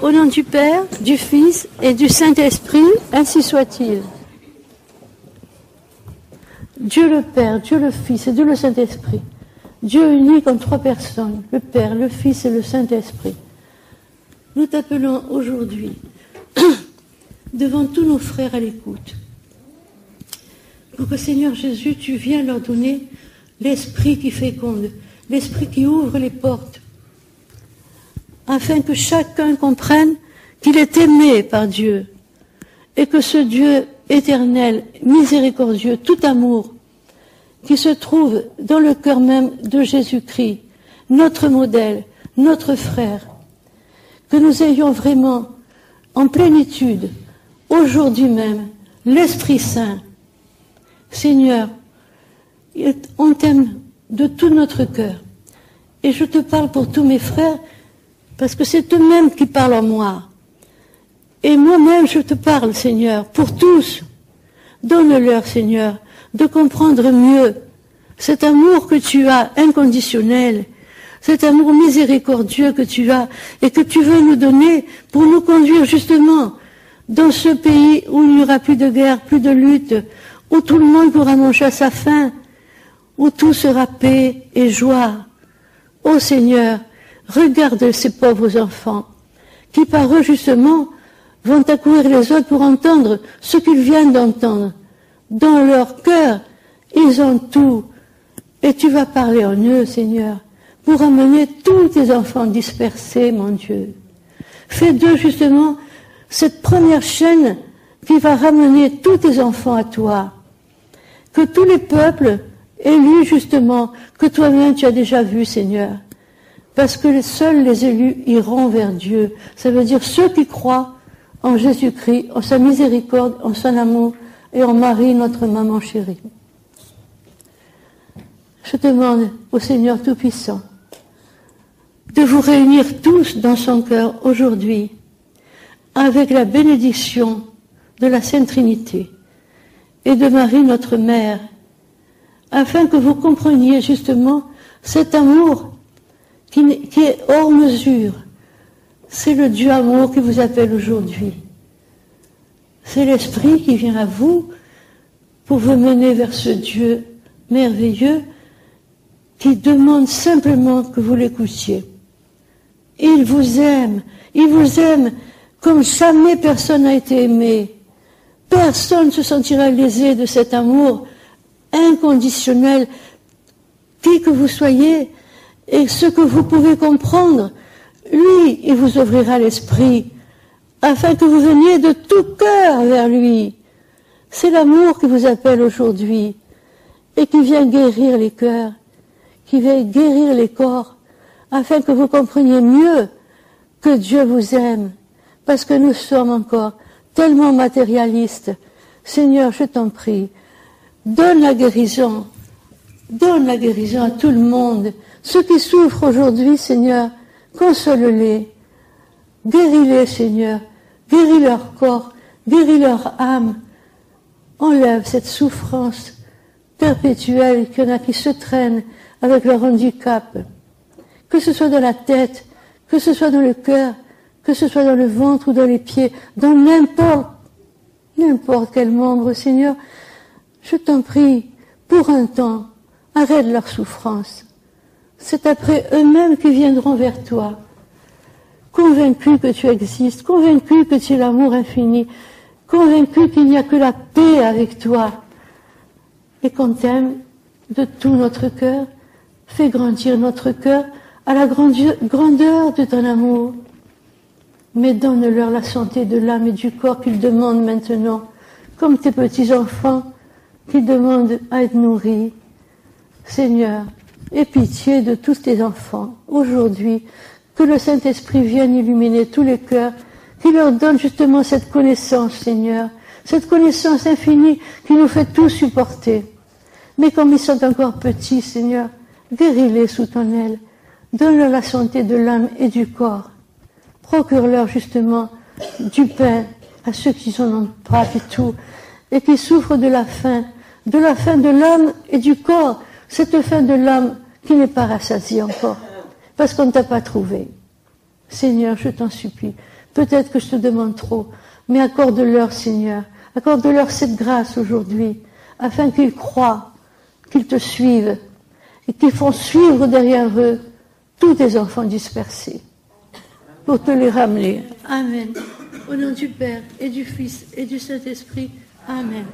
Au nom du Père, du Fils et du Saint-Esprit, ainsi soit-il. Dieu le Père, Dieu le Fils et Dieu le Saint-Esprit. Dieu unique en trois personnes, le Père, le Fils et le Saint-Esprit. Nous t'appelons aujourd'hui, devant tous nos frères à l'écoute, pour que Seigneur Jésus, tu viens leur donner l'esprit qui féconde, l'esprit qui ouvre les portes, afin que chacun comprenne qu'il est aimé par Dieu et que ce Dieu éternel, miséricordieux, tout amour, qui se trouve dans le cœur même de Jésus-Christ, notre modèle, notre frère, que nous ayons vraiment en plénitude, aujourd'hui même, l'Esprit Saint. Seigneur, on t'aime de tout notre cœur. Et je te parle pour tous mes frères, parce que c'est eux-mêmes qui parlent en moi. Et moi-même, je te parle, Seigneur, pour tous. Donne-leur, Seigneur, de comprendre mieux cet amour que tu as inconditionnel, cet amour miséricordieux que tu as et que tu veux nous donner pour nous conduire justement dans ce pays où il n'y aura plus de guerre, plus de lutte, où tout le monde pourra manger à sa faim, où tout sera paix et joie. Ô Seigneur, regarde ces pauvres enfants qui par eux justement vont accourir les autres pour entendre ce qu'ils viennent d'entendre. Dans leur cœur, ils ont tout. Et tu vas parler en eux, Seigneur, pour amener tous tes enfants dispersés, mon Dieu. Fais d'eux justement cette première chaîne qui va ramener tous tes enfants à toi. Que tous les peuples élus justement, que toi-même tu as déjà vu, Seigneur. Parce que seuls les élus iront vers Dieu. Ça veut dire ceux qui croient en Jésus-Christ, en sa miséricorde, en son amour et en Marie, notre maman chérie. Je demande au Seigneur Tout-Puissant de vous réunir tous dans son cœur aujourd'hui avec la bénédiction de la Sainte Trinité et de Marie, notre Mère, afin que vous compreniez justement cet amour qui est hors mesure. C'est le Dieu amour qui vous appelle aujourd'hui. C'est l'Esprit qui vient à vous pour vous mener vers ce Dieu merveilleux qui demande simplement que vous l'écoutiez. Il vous aime comme jamais personne n'a été aimé. Personne ne se sentira lésé de cet amour inconditionnel, qui que vous soyez, et ce que vous pouvez comprendre, lui, il vous ouvrira l'esprit, afin que vous veniez de tout cœur vers lui. C'est l'amour qui vous appelle aujourd'hui, et qui vient guérir les cœurs, qui vient guérir les corps, afin que vous compreniez mieux que Dieu vous aime, parce que nous sommes encore tellement matérialistes. Seigneur, je t'en prie, donne la guérison à tout le monde. Ceux qui souffrent aujourd'hui, Seigneur, console-les, guéris-les, Seigneur, guéris leur corps, guéris leur âme, enlève cette souffrance perpétuelle qu'il y en a qui se traînent avec leur handicap, que ce soit dans la tête, que ce soit dans le cœur, que ce soit dans le ventre ou dans les pieds, dans n'importe quel membre, Seigneur, je t'en prie, pour un temps, arrête leur souffrance. C'est après eux-mêmes qui viendront vers toi, convaincus que tu existes, convaincus que tu es l'amour infini, convaincus qu'il n'y a que la paix avec toi, et qu'on t'aime de tout notre cœur. Fais grandir notre cœur à la grandeur de ton amour. Mais donne-leur la santé de l'âme et du corps qu'ils demandent maintenant, comme tes petits-enfants qui demandent à être nourris. Seigneur, aie pitié de tous tes enfants aujourd'hui, que le Saint-Esprit vienne illuminer tous les cœurs, qui leur donne justement cette connaissance, Seigneur, cette connaissance infinie qui nous fait tout supporter. Mais comme ils sont encore petits, Seigneur, guéris-les sous ton aile, donne-leur la santé de l'âme et du corps. Procure-leur justement du pain à ceux qui en ont pas du tout et qui souffrent de la faim de l'âme et du corps, cette faim de l'âme qui n'est pas rassasiée encore, parce qu'on ne t'a pas trouvé. Seigneur, je t'en supplie, Peut-être que je te demande trop, mais accorde-leur, Seigneur, accorde-leur cette grâce aujourd'hui, afin qu'ils croient, qu'ils te suivent, et qu'ils font suivre derrière eux tous tes enfants dispersés, pour te les ramener. Amen. Au nom du Père, et du Fils, et du Saint-Esprit. Amen.